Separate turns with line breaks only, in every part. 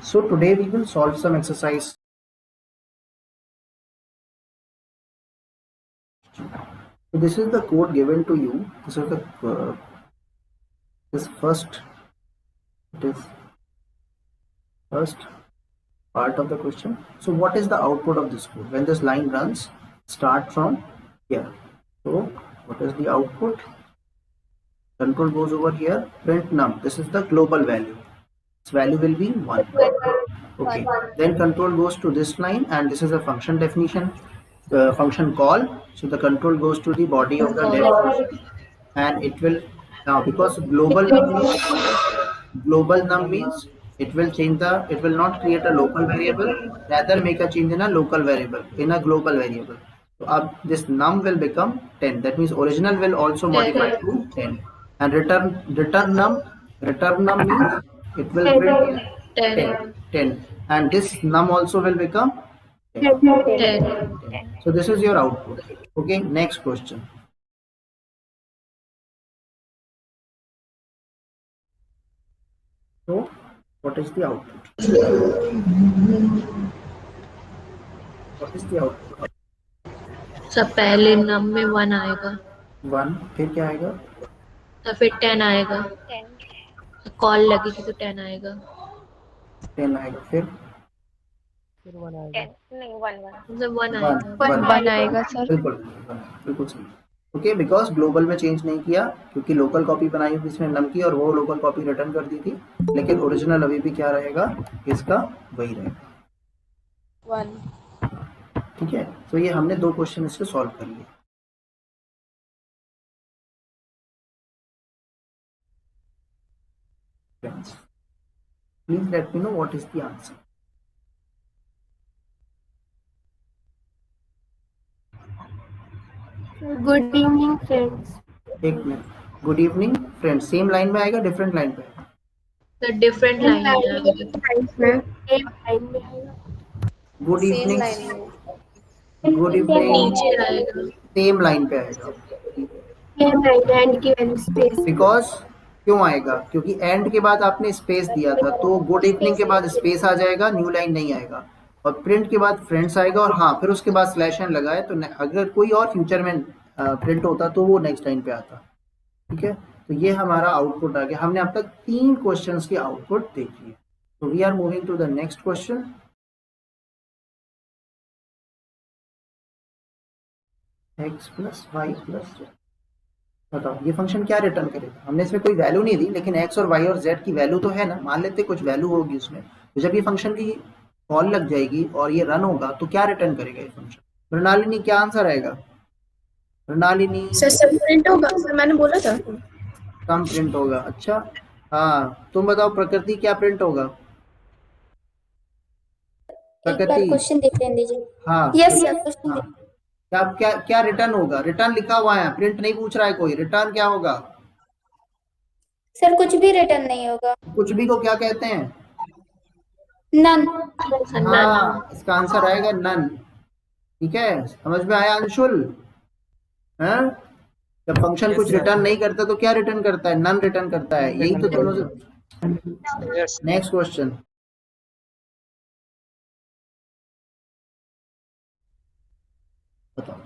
So today we will solve some exercise. So this is the code given to you. This is the this first it is first part of the question. So what is the output of this code? When this line runs, start from here. So what is the output? Control goes over here. Print num. This is the global value. Its value will be 1. Okay. Then control goes to this line, and this is a function definition. Function call. So the control goes to the body of the def, and it will now, because global num means it will not create a local variable, rather make a change in a local variable, in a global variable. So this num will become 10. That means original will also modify to 10, and return num means it will print 10, and this num also will become 10. So this is your output. Okay, next question. So what is the output? What is the output?
सब पहले नम में 1 आएगा,
1, फिर क्या आएगा?
तो फिर 10 आएगा, कॉल लगेगी तो 10 आएगा,
10 आएगा, फिर
1 आएगा,
नहीं 1
आएगा सर।
बिल्कुल सही। ओके, बिकॉज ग्लोबल में चेंज नहीं किया, क्योंकि लोकल कॉपी बनाई हुई इसमें नम की और वो लोकल कॉपी रिटर्न कर दी थी, लेकिन ओरिजिनल अभी भी क्या रहेगा, इसका वही रहेगा
1।
ठीक है। तो ये हमने 2 क्वेश्चन इससे सॉल्व कर लिए। Please let me know what is the answer.
Good evening friends.
एक minute, good evening friends same line में आएगा, डिफरेंट लाइन पे आएगा?
तो different line
good evening, good evening
नीचे आएगा,
सेम लाइन पे आएगा,
एंड की वैल्यू स्पेस।
बिकॉज क्यों आएगा, क्योंकि एंड के बाद आपने स्पेस दिया था, तो गुड इवनिंग के बाद स्पेस आ जाएगा, न्यू लाइन नहीं आएगा, और प्रिंट के बाद फ्रेंड्स आएगा, और हाँ फिर उसके बाद स्लैश एन लगाए, तो अगर कोई और फ्यूचर में प्रिंट होता तो वो नेक्स्ट लाइन पे आता। ठीक है, तो ये हमारा आउटपुट आ गया। हमने अब तक 3 क्वेश्चंस के आउटपुट देख लिए। तो we are moving to the next question. x plus y plus, बताओ ये फंक्शन क्या रिटर्न करेगा? हमने इसमें कोई वैल्यू नहीं दी, लेकिन x और y और z की वैल्यू तो है ना, मान लेते कुछ वैल्यू होगी उसमें। तो जब ये फंक्शन की कॉल लग जाएगी और ये रन होगा तो क्या रिटर्न करेगा ये फंक्शन? प्रणालिनी, क्या आंसर आएगा? प्रणालिनी
सर प्रिंट होगा, सर मैंने बोला था
कम प्रिंट होगा। अच्छा हाँ, तुम बताओ प्रकृति, क्या प्रिंट होगा? प्रकृति
क्वेश्चन देख लेने दीजिए।
हाँ
यस सर, क्वेश्चन
हाँ, क्या क्या क्या रिटर्न होगा? रिटर्न लिखा हुआ है, प्रिंट नहीं पूछ रहा है कोई। रिटर्न क्या होगा?
सर कुछ भी रिटर्न नहीं होगा।
कुछ भी को क्या कहते हैं?
नन।
हाँ, इसका आंसर आएगा नन। ठीक है, समझ में आया अंशुल? हैं? जब फंक्शन कुछ रिटर्न नहीं करता तो क्या रिटर्न करता है? नन रिटर्न करता है। यही तो दोनों से। नेक्स्ट क्वेश्चन, बताओ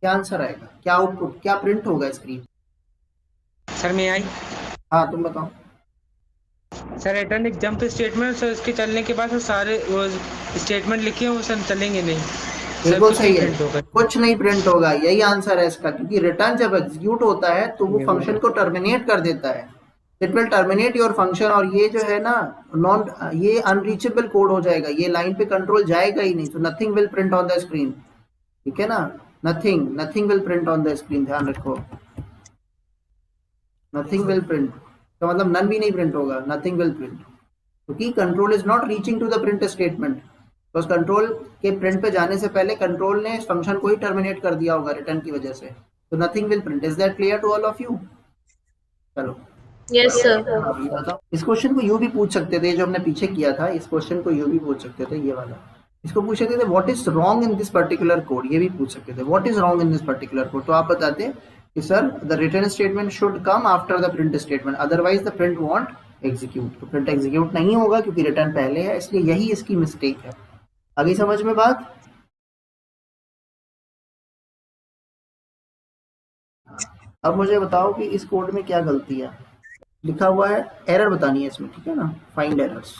क्या आंसर आएगा, क्या आउटपुट, क्या प्रिंट होगा स्क्रीन?
सर मैं आई।
हाँ तुम बताओ।
सर रिटर्न एक जंप स्टेटमेंट, सर इसके चलने के बाद सारे वो स्टेटमेंट लिखे हैं वो सर चलेंगे नहीं।
बिल्कुल सही है, कुछ नहीं प्रिंट होगा, यही आंसर है इसका, क्योंकि रिटर्न जब एग्जीक्यूट होता है तो वो फंक्शन को टर्मिनेट कर देता है। It will terminate your function, और ये जो है ना ये अनरीचेबल कोड हो जाएगा, ये लाइन पे कंट्रोल जाएगा ही नहीं, तो nothing will print on the screen. ठीक है ना, nothing will print on the screen, ध्यान रखो, नथिंग विल प्रिंट का मतलब नन भी नहीं प्रिंट होगा, नथिंग विल प्रिंट, क्योंकि control is not reaching to the print statement. तो कंट्रोल के प्रिंट पे जाने से पहले कंट्रोल ने इस फंक्शन को ही टर्मिनेट कर दिया होगा रिटर्न की वजह से, तो nothing will print. Is that clear to all of you? चलो
यस सर।
इस क्वेश्चन को यू भी पूछ सकते थे, जो हमने पीछे किया था, इस क्वेश्चन को यू भी पूछ सकते थे, ये वाला। इसको पूछ सकते थे what is wrong in this particular code, ये भी पूछ सकते थे what is wrong in this particular code. तो आप बताते कि sir the return statement should come after the print statement, otherwise the print want execute, तो प्रिंट एग्जीक्यूट नहीं होगा क्योंकि रिटर्न पहले है, इसलिए यही इसकी मिस्टेक है। आगे समझ में बात? अब मुझे बताओ कि इस कोड में क्या गलती है। लिखा हुआ है एरर बतानी है इसमें, ठीक है ना, फाइंड एरर्स।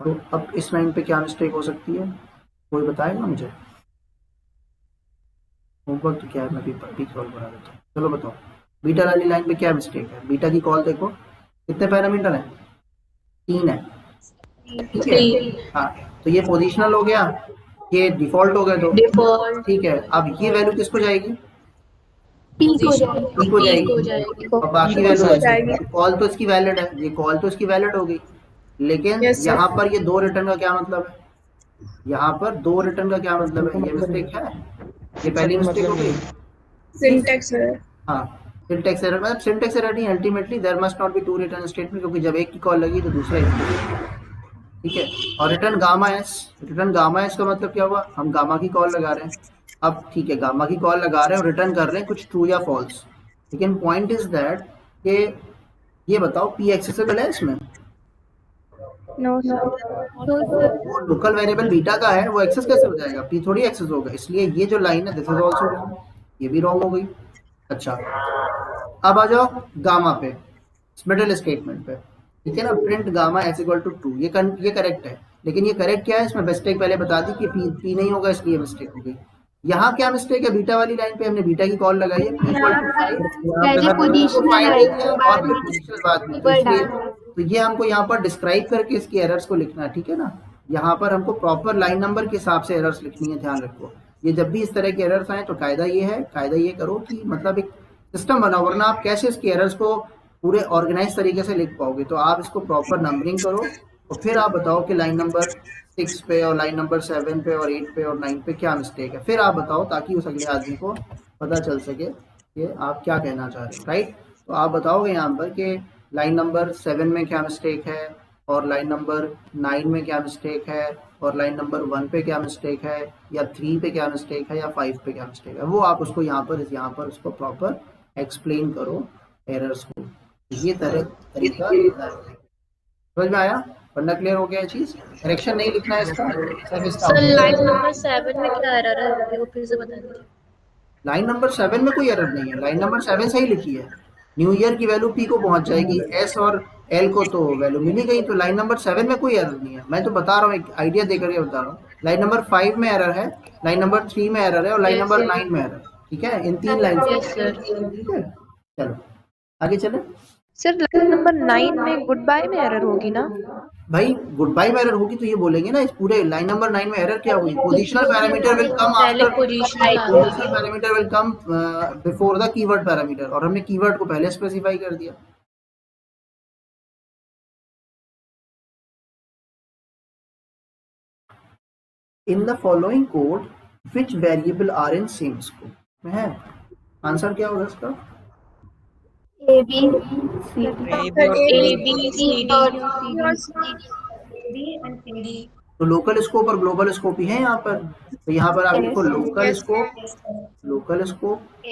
तो अब इस लाइन पे क्या मिस्टेक हो सकती है, कोई बताएगा मुझे? होमवर्क तो क्या है, मैं भी सॉल्व करा देता हूँ। चलो बताओ, बीटा वाली लाइन पे क्या मिस्टेक है? बीटा की कॉल देखो, कितने पैरामीटर है? 3 है, ठीक है। हाँ, तो ये पोजिशनल हो गया, ये डिफॉल्ट हो गए दो,
डिफॉल्ट
ठीक है। अब ये वैल्यू किसको जाएगी?
पीक हो जाएगी।
पी को जाएगी।
हो जाएगी।
और बाकी
P को
वैल्यू
जाएगी।
कॉल तो इसकी वैलिड है, ये कॉल तो इसकी वैलिड हो गई, लेकिन यहाँ पर ये 2 रिटर्न का क्या मतलब है? यहाँ पर 2 रिटर्न का क्या मतलब है? ये मिस्टेक है, ये पहली मिस्टेक हो गई।
सिंटैक्स है।
हाँ, सिंटैक्स एरर, मतलब सिंटैक्स एरर नहीं, ultimately there must not be 2 return statement, क्योंकि जब एक की कॉल लगी तो दूसरा ठीक है। और return gamma S, return gamma S का मतलब क्या हुआ? हम गामा की कॉल लगा रहे हैं, अब ठीक है गामा की कॉल लगा रहे हैं और रिटर्न कर रहे हैं कुछ ट्रू या फॉल्स, लेकिन पॉइंट इज दैट कि ये बताओ पी एक्सेसिबल है इसमें?
No sir.
वो लोकल वेरिएबल बीटा का है, वो एक्सेस कैसे हो जाएगा? पी थोड़ी एक्सेस होगा, इसलिए ये जो लाइन है दिस इज आल्सो रॉन्ग, ये भी रॉन्ग हो गई। अच्छा, अब आ जाओ गामा पे, मिडिल स्टेटमेंट पे, ठीक है ना, print gamma S equal to 2, ये करेक्ट है, लेकिन ये करेक्ट क्या है? इसमें मिस्टेक पहले बता दी कि पी नहीं होगा, इसलिए मिस्टेक हो गई। यहाँ क्या मिस्टेक है? बीटा वाली लाइन पे हमने बीटा की कॉल लगाई है, पी इक्वल टू 5,
पहले पोजीशनल
और फिर पोजीशनल बाद में, तो इसलिए तो ये हमको यहाँ पर डिस्क्राइब करके इसकी एरर्स को लिखना है, ठीक है ना। यहाँ पर हमको प्रॉपर लाइन नंबर के हिसाब से एरर्स लिखनी है, ध्यान रखो। ये जब भी इस तरह के एरर्स आए तो कायदा ये करो कि मतलब एक सिस्टम बनाओ, वरना आप कैसे इसकी एरर्स को पूरे ऑर्गेनाइज तरीके से लिख पाओगे। तो आप इसको प्रॉपर नंबरिंग करो और फिर आप बताओ कि लाइन नंबर 6 पे और लाइन नंबर 7 पे और 8 पे और 9 पे क्या मिस्टेक है, फिर आप बताओ, ताकि उस अगले आदमी को पता चल सके कि आप क्या कहना चाह रहे हो, राइट। तो आप बताओगे यहाँ पर कि लाइन नंबर 7 में क्या मिस्टेक है, और लाइन नंबर 9 में क्या मिस्टेक है, और लाइन नंबर 1 पे क्या मिस्टेक है, या 3 पे क्या मिस्टेक है, या 5 पे क्या मिस्टेक है, वो आप उसको यहाँ पर उसको प्रॉपर एक्सप्लेन करो एरर्स को। ये तरीका समझ में आया? पढ़ना क्लियर हो गया? चीज करेक्शन नहीं लिखना है इसका, सिर्फ इसका
सर लाइन नंबर 7 में क्या एरर है, वो फिर से बता दीजिए।
लाइन नंबर 7 में कोई एरर नहीं है, लाइन नंबर 7 सही लिखी है। न्यू ईयर की वैल्यू पी को पहुंच जाएगी, एस और एल को तो वैल्यू मिल ही गई, तो लाइन नंबर 7 में कोई एरर नहीं है। मैं तो बता रहा हूँ, एक आइडिया देकर के बता रहा हूँ। लाइन नंबर 5 में एरर है, लाइन नंबर 3 में एरर है, और लाइन नंबर 9 में एरर है, ठीक है। इन 3 लाइन, ठीक है। चलो आगे चले।
सर लाइन नंबर 9 में गुड बाय में एरर होगी ना?
भाई गुड बाय में एरर होगी तो ये बोलेंगे ना, इस पूरे लाइन नंबर 9 में एरर क्या हुई? Positional parameter will come after, positional parameter will come before the keyword parameter, और हमने कीवर्ड को पहले स्पेसिफाई कर दिया। In the following code which variable are in same scope में है? आंसर क्या होगा इसका?
ए बी सी
तो लोकल स्कोप और ग्लोबल स्कोप ही है यहाँ पर, तो यहाँ पर आप लिखो लोकल स्कोप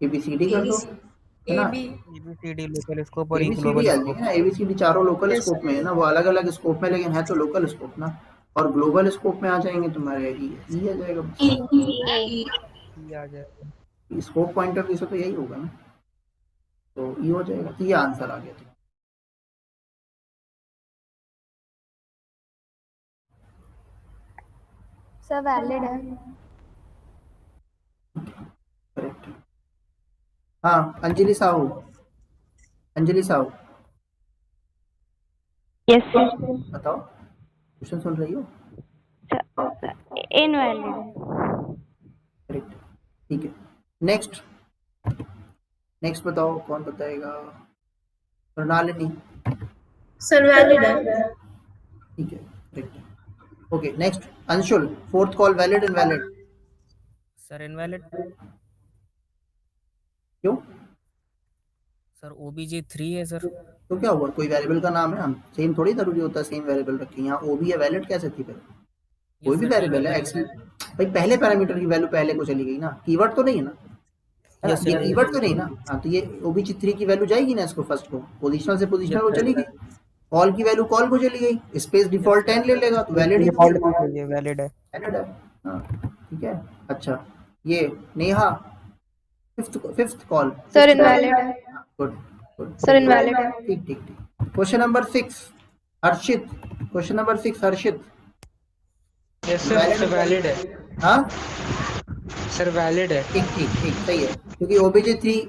एबीसीडी कर दो, है ना।
एबीसीडी लोकल स्कोप और
एबीसीडी
ग्लोबल
है
स्कोप।
ना, एबीसीडी चारों लोकल स्कोप में है ना, वो अलग अलग स्कोप में, लेकिन है तो लोकल स्कोप ना। और ग्लोबल स्कोप में आ जाएंगे तुम्हारे ई आ जाएगा,
आ जाएगा।
स्कोप पॉइंट ऑफ व्यू से तो यही होगा ना, तो ई हो जाएगा। तो ये आंसर आ गया था।
सब वैलिड है।
करेक्ट। हाँ अंजलि साहू,
यस सर।
बताओ, क्वेश्चन सुन रही हो?
इनवैलिड।
करेक्ट, ठीक है। नेक्स्ट बताओ, कौन बताएगा? प्रणालिनी।
सर वैलिड है।
ठीक है, correct. Okay, next Anshul, fourth call valid invalid?
Sir invalid.
क्यों?
सर ओबीजे 3 है सर।
तो क्या हुआ, कोई वेरिएबल का नाम है, हम सेम थोड़ी जरूरी होता है सेम वेरिएबल रखें। यहाँ ओबी है, वैलिड कैसे थी? फिर कोई भी वेरिएबल है, एक्स भाई पहले पैरामीटर की वैल्यू पहले को चली गई ना, कीवर्ड तो नहीं है ना। है ना,
Yes,
ये
sir.
कीवर्ड तो नहीं ना। हाँ, तो ये OBG3 की वैल्यू जाएगी ना इसको, फर्स्ट को पोजिशनल से पोजिशनल को चली गई, कॉल की वैल्यू कॉल को चली गई, स्पेस डिफॉल्ट 10 ले लेगा तो वैलिड ही
डिफॉल्ट ये वैलिड है।
वैलिड है। हाँ ठीक है। अच्छा ये Neha fifth call
sir invalid है।
गुड गुड
सर इनवैलिड है।
ठीक ठीक ठीक। क्वेश्चन नंबर 6 हर्षित, क्वेश्चन नंबर 6 हर्षित।
यस सर, वैलिड है
हाँ
सर, वैलिड है।
ठीक ठीक ठीक सही है, क्योंकि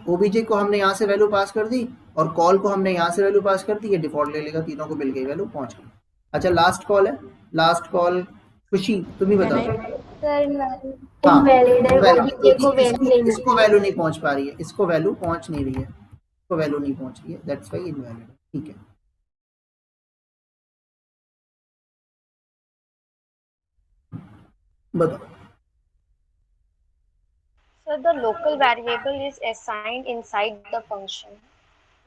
OBJ को हमने यहाँ से वैल्यू पास कर दी और कॉल को हमने यहाँ से वैल्यू पास कर दी, ये डिफॉल्ट ले लेगा, तीनों को मिल गई वैल्यू, पहुंच गई। अच्छा लास्ट कॉल है, लास्ट कॉल खुशी तुम ही बताओ।
सर इनवैलिड
हाँ,
है, OBJ को वैल्यू नहीं मिली।
इसको वैल्यू नहीं पहुंच पा रही है, इसको वैल्यू पहुंच नहीं रही है, इसको वैल्यू नहीं पहुंच रही है, दैट्स व्हाई इनवैलिड है। ठीक है बताओ।
So the local variable is assigned inside the function,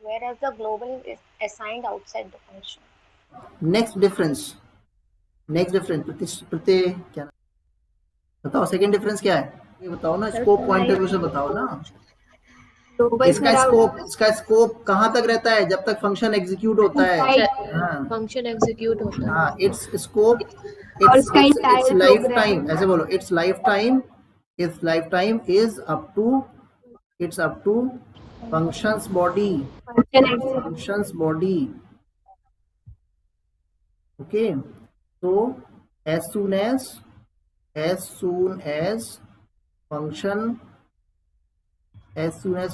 whereas the global is assigned outside the function.
Next difference प्रत्यय क्या बताओ, सेकंड डिफरेंस क्या है ये बताओ ना, स्कोप पॉइंट ऑफ व्यू से बताओ ना। इसका स्कोप कहाँ तक रहता है, जब तक फंक्शन एग्जीक्यूट होता है। हाँ
फंक्शन एग्जीक्यूट होता है।
हाँ, इट्स स्कोप
और इसका
its
entire
life
program।
Time, ऐसे बोलो, its life time is up to functions body okay, so as soon as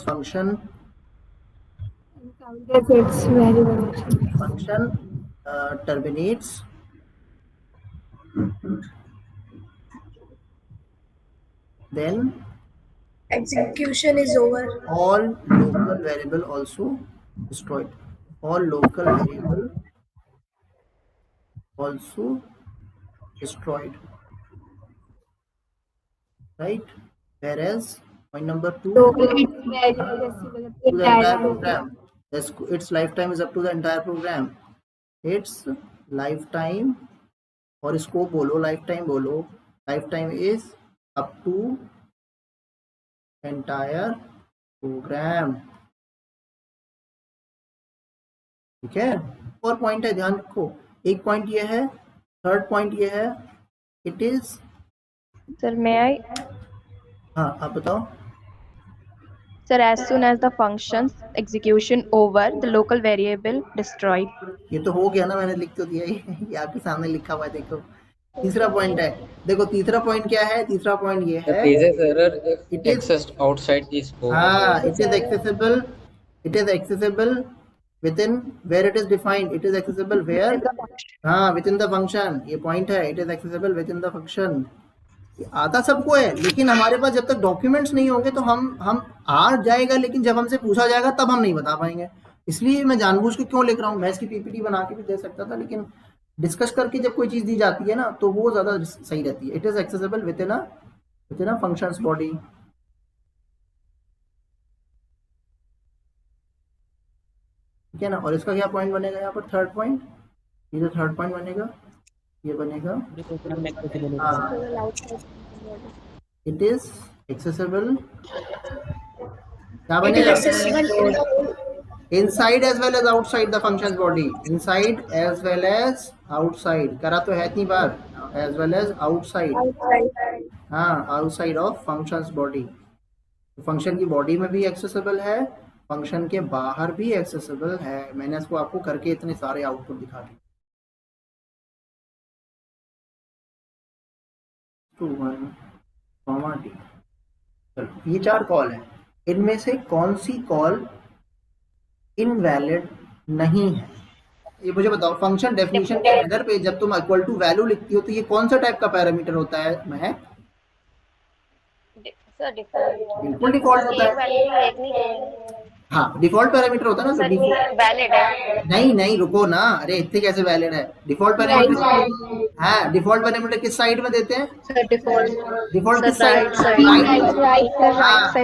function terminates, then
execution is over.
all local variable also destroyed, all local variable also destroyed, right? Whereas point number 2, to the entire program, its lifetime is up to the entire program, its lifetime, और इसको बोलो lifetime बोलो, lifetime is up to entire program। ठीक है, और point है ध्यान रखो, एक पॉइंट ये है, थर्ड पॉइंट ये है, it is.
Sir may I?
हाँ आप बताओ।
Sir, as soon as the function's execution over, the local variable destroyed.
ये तो हो गया ना, मैंने लिख तो दिया ही, ये आपके सामने लिखा हुआ है, देखो। तीसरा पॉइंट है, देखो तीसरा पॉइंट क्या है, तीसरा पॉइंट ये है,
it is accessed outside the scope.
हाँ it is accessible within where it is defined, it is accessible where, हाँ within the function, ये पॉइंट है, it is accessible within the function। आता सबको है, लेकिन हमारे पास जब तक डॉक्यूमेंट्स नहीं होंगे तो हम आ जाएगा, लेकिन जब हमसे पूछा जाएगा तब हम नहीं बता पाएंगे। इसलिए मैं जानबूझ के क्यों लिख रहा हूँ, मैं इसकी PPT बना के भी दे सकता था, लेकिन डिस्कस करके जब कोई चीज दी जाती है ना तो वो ज्यादा सही रहती है। It is accessible with in a functions body. ठीक है ना, और इसका क्या पॉइंट बनेगा यहाँ पर, थर्ड पॉइंट, ये जो थर्ड पॉइंट बनेगा ये बनेगा, इट इज एक्सेसिबल, क्या बनेगा, inside as well as outside the functions body, inside as well as outside, करा तो है इतनी बार, as well as outside, हाँ outside of functions body, function की बॉडी में भी एक्सेसिबल है, फंक्शन के बाहर भी एक्सेसिबल है। मैंने इसको आपको करके इतने सारे आउटपुट दिखा दिए। 2 1 D, चलो ये 4 कॉल है, इनमें से कौन सी कॉल इनवैलिड नहीं है, ये मुझे बताओ। फंक्शन डेफिनेशन के हेडर पे जब तुम इक्वल टू वैल्यू लिखती हो तो ये कौन सा टाइप का पैरामीटर होता है महक? बिल्कुल डिफॉल्ट होता है, हाँ डिफॉल्ट पैरामीटर होता है ना, तो
वैलिड है।
नहीं रुको ना, अरे इतने कैसे वैलिड है? डिफॉल्ट पैरामीटर, हाँ डिफॉल्ट पैरामीटर किस साइड में देते हैं? डिफॉल्ट किस साइड?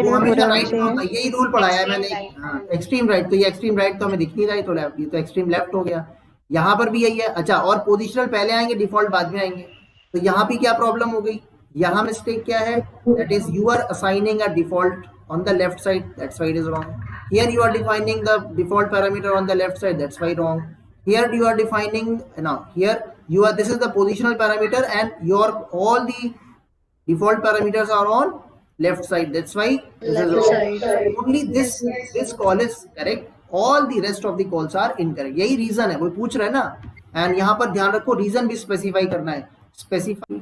वो हमेशा राइट में होता है, यही रूल पढ़ाया है मैंने। हाँ एक्सट्रीम राइट, तो ये एक्सट्रीम राइट तो हमें दिख नहीं रहा है, तो लेफ्ट, ये तो एक्सट्रीम लेफ्ट हो गया। यहाँ पर भी यही है। अच्छा, और पोजिशनल पहले आएंगे, डिफॉल्ट बाद में आएंगे, तो यहाँ भी क्या प्रॉब्लम हो गई, यहाँ मिस्टेक क्या है, that is you are assigning a default on the left side, that's why it is wrong. Here you are defining the default parameter on the left side, that's why wrong. Here you are defining, now here you are, this is the positional parameter and your all the default parameters are on left side, that's why this is wrong. Only this call is correct, all the rest of the calls are incorrect. यही reason है, वो पूछ रहा है ना. And यहाँ पर ध्यान रखो, reason भी specify करना है, specify.